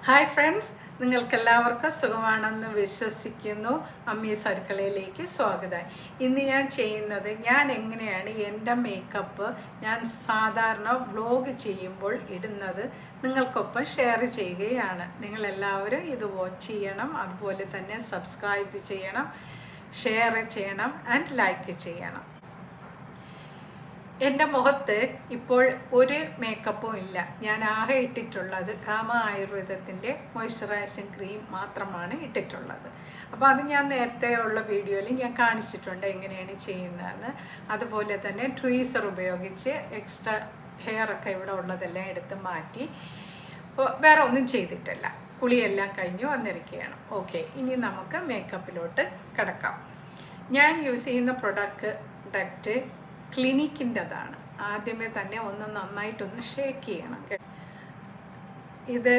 Hi friends, നിങ്ങൾക്കെല്ലാവർക്കും സുഖമാണെന്ന് വിശ്വസിക്കുന്നു. അമ്മീസ് അടുക്കളയിലേക്ക് സ്വാഗതം. ഇന്ന് ഞാൻ ചെയ്യുന്നത് ഞാൻ എങ്ങനെയാണ് എൻ്റെ മേക്കപ്പ് ഞാൻ സാധാരണ വ്ലോഗ് ചെയ്യുമ്പോൾ ഇടുന്നത് നിങ്ങൾക്കൊപ്പം ഷെയർ ചെയ്യുകയാണ്. നിങ്ങളെല്ലാവരും ഇത് വാച്ച് ചെയ്യണം, അതുപോലെ തന്നെ സബ്സ്ക്രൈബ് ചെയ്യണം, ഷെയർ ചെയ്യണം ആൻഡ് ലൈക്ക് ചെയ്യണം. എൻ്റെ മുഖത്ത് ഇപ്പോൾ ഒരു മേക്കപ്പും ഇല്ല. ഞാൻ ആകെ ഇട്ടിട്ടുള്ളത് കാമ ആയുർവേദത്തിൻ്റെ മോയ്സ്ചറൈസിങ് ക്രീം മാത്രമാണ് ഇട്ടിട്ടുള്ളത്. അപ്പോൾ അത് ഞാൻ നേരത്തെ ഉള്ള വീഡിയോയിൽ ഞാൻ കാണിച്ചിട്ടുണ്ട് എങ്ങനെയാണ് ചെയ്യുന്നതെന്ന്. അതുപോലെ തന്നെ ട്വീസർ ഉപയോഗിച്ച് എക്സ്ട്രാ ഹെയറൊക്കെ ഇവിടെ ഉള്ളതെല്ലാം എടുത്ത് മാറ്റി. വേറെ ഒന്നും ചെയ്തിട്ടില്ല. കുളിയെല്ലാം കഴിഞ്ഞു വന്നിരിക്കുകയാണ്. ഓക്കെ, ഇനി നമുക്ക് മേക്കപ്പിലോട്ട് കിടക്കാം. ഞാൻ യൂസ് ചെയ്യുന്ന പ്രൊഡക്റ്റ് ക്ലിനിക്കിൻ്റെതാണ്. ആദ്യമേ തന്നെ ഒന്ന് നന്നായിട്ടൊന്ന് ഷേക്ക് ചെയ്യണം. ഇത്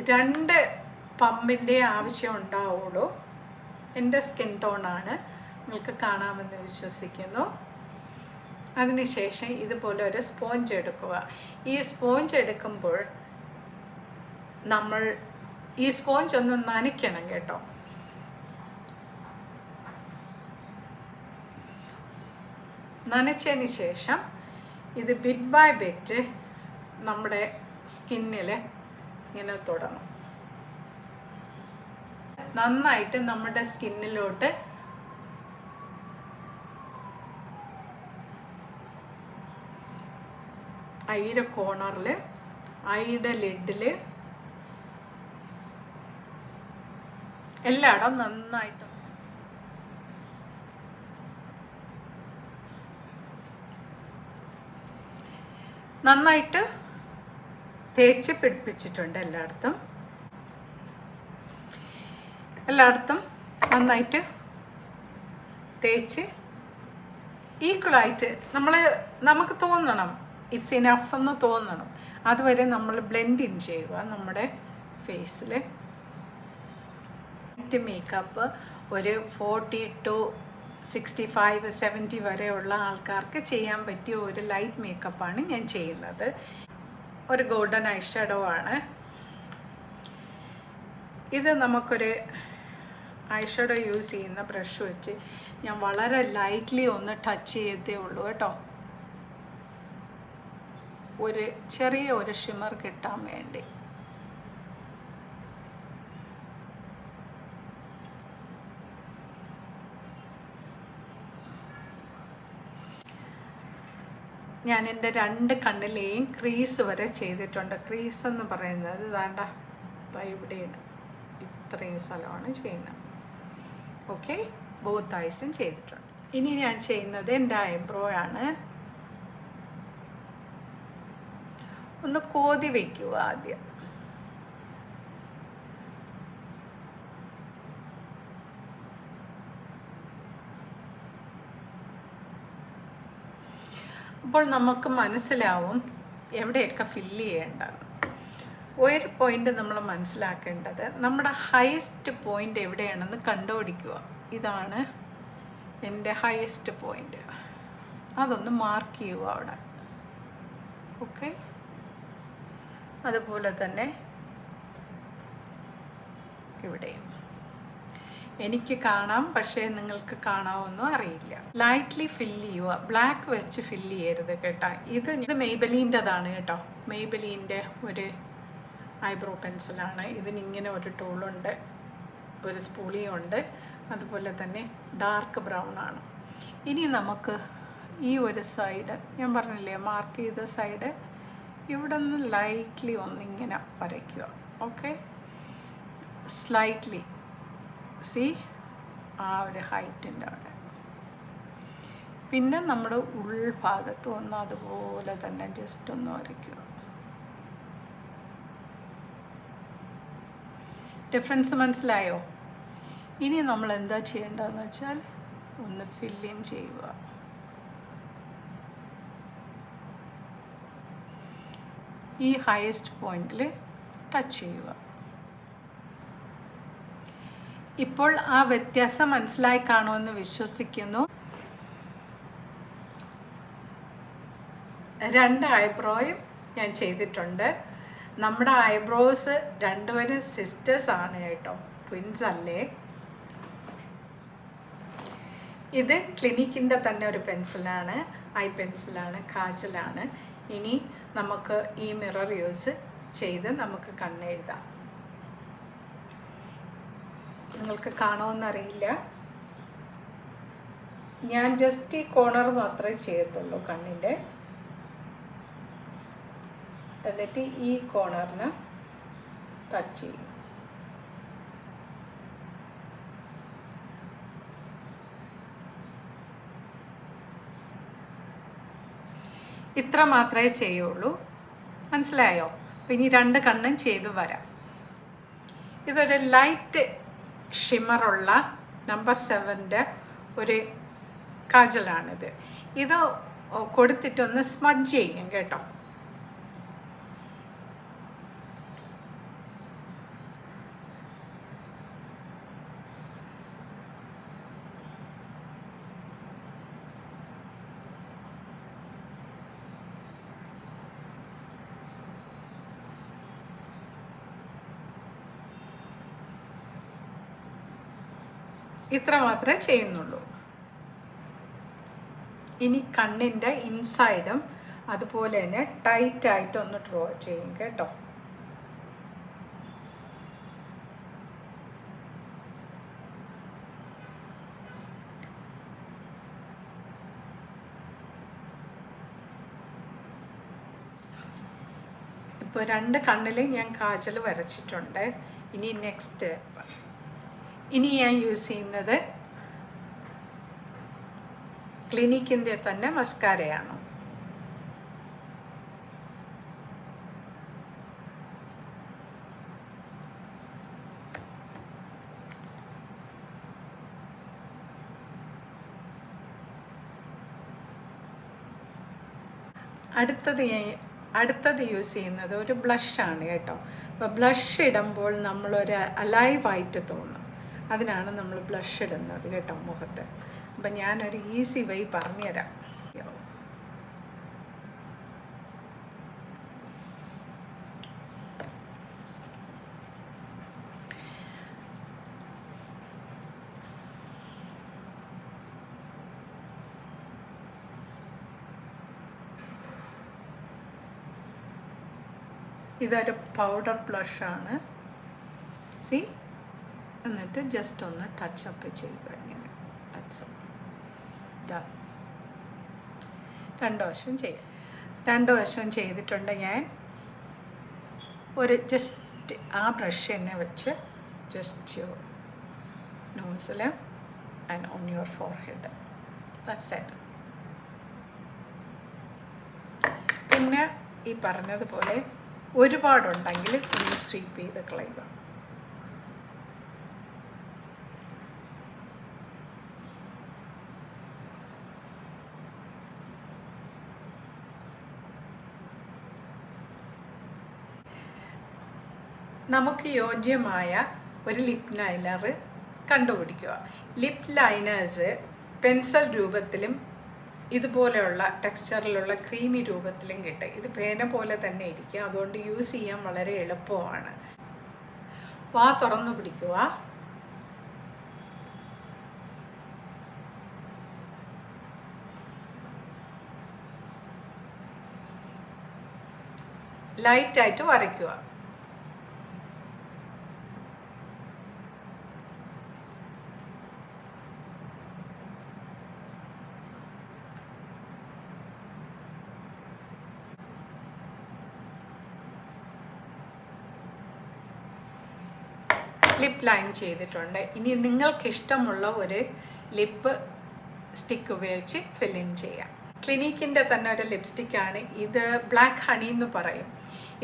2 പമ്പിൻ്റെ ആവശ്യം ഉണ്ടാവുള്ളൂ. എൻ്റെ സ്കിൻ ടോണാണ്, നിങ്ങൾക്ക് കാണാമെന്ന് വിശ്വസിക്കുന്നു. അതിനുശേഷം ഇതുപോലെ ഒരു സ്പോഞ്ച് എടുക്കുക. ഈ സ്പോഞ്ച് എടുക്കുമ്പോൾ നമ്മൾ ഈ സ്പോഞ്ച് ഒന്ന് നനയ്ക്കണം കേട്ടോ. നനച്ചതിന് ശേഷം ഇത് ബിറ്റ് ബൈ ബിറ്റ് നമ്മുടെ സ്കിന്നിൽ ഇങ്ങനെ തൊടണം. നന്നായിട്ട് നമ്മുടെ സ്കിന്നിലോട്ട് ഐയുടെ കോർണറിൽ, ഐയുടെ ലിഡിൽ എല്ലായിടവും നന്നായിട്ട് തേച്ച് പിടിപ്പിച്ചിട്ടുണ്ട്. എല്ലായിടത്തും നന്നായിട്ട് തേച്ച് ഈക്വലായിട്ട് നമുക്ക് തോന്നണം, ഇറ്റ്സ് ഇനഫ് എന്ന് തോന്നണം. അതുവരെ നമ്മൾ ബ്ലെൻഡ് ഇൻ ചെയ്യുക നമ്മുടെ ഫേസിൽ. മേക്കപ്പ് ഒരു 40 to 65, 70 വരെയുള്ള ആൾക്കാർക്ക് ചെയ്യാൻ പറ്റിയ ഒരു ലൈറ്റ് മേക്കപ്പാണ് ഞാൻ ചെയ്യുന്നത്. ഒരു ഗോൾഡൻ ഐ ഷാഡോ ആണ് ഇത്. നമുക്കൊരു ഐ ഷാഡോ യൂസ് ചെയ്യുന്ന ബ്രഷ് വെച്ച് ഞാൻ വളരെ ലൈറ്റ്ലി ഒന്ന് ടച്ച് ചെയ്തേ ഉള്ളൂ കേട്ടോ. ഒരു ചെറിയ ഒരു ഷിമർ കിട്ടാൻ വേണ്ടി. ഞാൻ എൻ്റെ 2 കണ്ണിലെയും ക്രീസ് വരെ ചെയ്തിട്ടുണ്ട്. ക്രീസ് എന്ന് പറയുന്നത് ഇതാണ്ട ഇവിടെയാണ്, ഇത്രയും സ്ഥലമാണ് ചെയ്യുന്നത്. ഓക്കെ, ബോത്ത് ഐസും ചെയ്തിട്ടുണ്ട്. ഇനി ഞാൻ ചെയ്യുന്നത് എൻ്റെ ഐബ്രോ ആണ്. ഒന്ന് കോതി വയ്ക്കുക ആദ്യം. അപ്പോൾ നമുക്ക് മനസ്സിലാവും എവിടെയൊക്കെ ഫില്ല് ചെയ്യേണ്ടത്. ഒരു പോയിൻ്റ് നമ്മൾ മനസ്സിലാക്കേണ്ടത് നമ്മുടെ ഹയസ്റ്റ് പോയിൻ്റ് എവിടെയാണെന്ന് കണ്ടുപിടിക്കുക. ഇതാണ് എൻ്റെ ഹയസ്റ്റ് പോയിൻ്റ്, അതൊന്ന് മാർക്ക് ചെയ്യുക അവിടെ. ഓക്കെ, അതുപോലെ തന്നെ ഇവിടെയും എനിക്ക് കാണാം, പക്ഷേ നിങ്ങൾക്ക് കാണാമെന്നോ അറിയില്ല. ലൈറ്റ്ലി ഫില്ല് ചെയ്യുക, ബ്ലാക്ക് വെച്ച് ഫില്ല് ചെയ്യരുത് കേട്ടോ. ഇത് മെയ്ബെലീൻ്റെതാണ് കേട്ടോ. മെയ്ബെലീൻ്റെ ഒരു ഐബ്രോ പെൻസിലാണ്. ഇതിനിങ്ങനെ ഒരു ടൂളുണ്ട്, ഒരു സ്പൂളിയുണ്ട്, അതുപോലെ തന്നെ ഡാർക്ക് ബ്രൗൺ ആണ്. ഇനി നമുക്ക് ഈ ഒരു സൈഡ് ഞാൻ പറഞ്ഞില്ലേ മാർക്ക് ചെയ്ത സൈഡ്, ഇവിടെ നിന്ന് ലൈറ്റ്ലി ഒന്നിങ്ങനെ വരയ്ക്കുക. ഓക്കെ, സ്ലൈറ്റ്ലി ആ ഒരു ഹൈറ്റിൻ്റെ അവിടെ. പിന്നെ നമ്മുടെ ഉൾഭാഗത്ത് ഒന്ന് അതുപോലെ തന്നെ ജസ്റ്റ് ഒന്ന് വരയ്ക്കുക. ഡിഫറൻസ് മനസ്സിലായോ? ഇനി നമ്മൾ എന്താ ചെയ്യേണ്ടതെന്ന് വെച്ചാൽ ഒന്ന് ഫില്ലിൻ ചെയ്യുക. ഈ ഹയസ്റ്റ് പോയിന്റിൽ ടച്ച് ചെയ്യുക. ഇപ്പോൾ ആ വ്യത്യാസം മനസ്സിലായി കാണുമെന്ന് വിശ്വസിക്കുന്നു. 2 ഐബ്രോയും ഞാൻ ചെയ്തിട്ടുണ്ട്. നമ്മുടെ ഐബ്രോസ് രണ്ടുപേരും സിസ്റ്റേഴ്സ് ആണ് കേട്ടോ, ട്വിൻസ് അല്ലേ. ഇത് ക്ലിനിക്കിൻ്റെ തന്നെ ഒരു പെൻസിലാണ്, ഐ പെൻസിലാണ്, കാജലാണ്. ഇനി നമുക്ക് ഈ മിറർ യൂസ് ചെയ്ത് നമുക്ക് കണ്ണെഴുതാം. നിങ്ങൾക്ക് കാണുമെന്നറിയില്ല, ഞാൻ ജസ്റ്റ് ഈ കോർണർ മാത്രമേ ചെയ്യത്തുള്ളൂ കണ്ണിൻ്റെ. എന്നിട്ട് ഈ കോർണറിന് ടച്ച് ചെയ്യും. ഇത്ര മാത്രമേ ചെയ്യുള്ളൂ, മനസ്സിലായോ? അപ്പം ഇനി 2 കണ്ണും ചെയ്ത് വരാം. ഇതൊരു ലൈറ്റ് ഷിമ്മറുള്ള നമ്പർ 7 ഒരു കാജലാണിത്. ഇത് കൊടുത്തിട്ടൊന്ന് സ്മഡ്ജ് ചെയ്യും കേട്ടോ. ഇത്ര മാത്രമേ ചെയ്യുന്നുള്ളൂ. ഇനി കണ്ണിൻ്റെ ഇൻസൈഡും അതുപോലെ തന്നെ ടൈറ്റായിട്ടൊന്ന് ഡ്രോ ചെയ്യും കേട്ടോ. ഇപ്പോൾ 2 കണ്ണിൽ ഞാൻ കാജൽ വരച്ചിട്ടുണ്ട്. ഇനി നെക്സ്റ്റ് ഇനി ഞാൻ യൂസ് ചെയ്യുന്നത് ക്ലിനിക്കിൻ്റെ തന്നെ മസ്കാരയാണ്. അടുത്തത് യൂസ് ചെയ്യുന്നത് ഒരു ബ്ലഷാണ് കേട്ടോ. അപ്പോൾ ബ്ലഷ് ഇടുമ്പോൾ നമ്മളൊരു അലൈവായിട്ട് തോന്നും, അതിനാണ് നമ്മൾ ബ്ലഷ് ഇടുന്നത് കേട്ടോ മുഖത്ത്. അപ്പം ഞാനൊരു ഈസി വഴി പറഞ്ഞുതരാം. ഇതൊരു പൗഡർ ബ്ലഷാണ്. സി, എന്നിട്ട് ജസ്റ്റ് ഒന്ന് ടച്ച് അപ്പ് ചെയ്യുക ഇങ്ങനെ. That's all. ഡൺ. 2 വശവും ചെയ്യാം. 2 വശവും ചെയ്തിട്ടുണ്ട്. ഞാൻ ഒരു ജസ്റ്റ് ആ ബ്രഷ് തന്നെ വെച്ച് just your nozzle and on your forehead. That's it. പിന്നെ ഈ പറഞ്ഞതുപോലെ ഒരുപാടുണ്ടെങ്കിൽ ഒന്ന് സ്വീപ്പ് ചെയ്ത് കളയുക. നമുക്ക് യോജ്യമായ ഒരു ലിപ് ലൈനർ കണ്ടുപിടിക്കുക. ലിപ് ലൈനേഴ്സ് പെൻസിൽ രൂപത്തിലും ഇതുപോലെയുള്ള ടെക്സ്ചറിലുള്ള ക്രീമി രൂപത്തിലും കിട്ടും. ഇത് പേന പോലെ തന്നെ ഇരിക്കും, അതുകൊണ്ട് യൂസ് ചെയ്യാൻ വളരെ എളുപ്പമാണ്. വാ തുറന്നു പിടിക്കുക. ലൈറ്റായിട്ട് വരയ്ക്കുക. ലിപ്പ് ലൈൻ ചെയ്തിട്ടുണ്ട്. ഇനി നിങ്ങൾക്കിഷ്ടമുള്ള ഒരു ലിപ്പ് സ്റ്റിക്ക് ഉപയോഗിച്ച് ഫില്ലിൻ ചെയ്യാം. ക്ലിനിക്കിൻ്റെ തന്നെ ഒരു ലിപ്സ്റ്റിക്കാണ് ഇത്. ബ്ലാക്ക് ഹണി എന്ന് പറയും.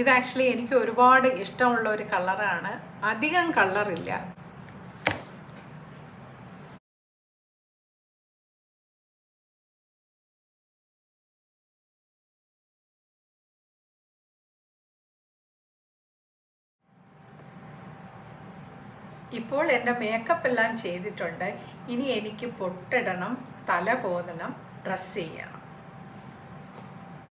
ഇത് ആക്ച്വലി എനിക്ക് ഒരുപാട് ഇഷ്ടമുള്ള ഒരു കളറാണ്. അധികം കളറില്ല. ഇപ്പോൾ എൻ്റെ മേക്കപ്പ് എല്ലാം ചെയ്തിട്ടുണ്ട്. ഇനി എനിക്ക് പൊട്ടിടണം, തല പോതണം, ഡ്രസ്സ് ചെയ്യണം.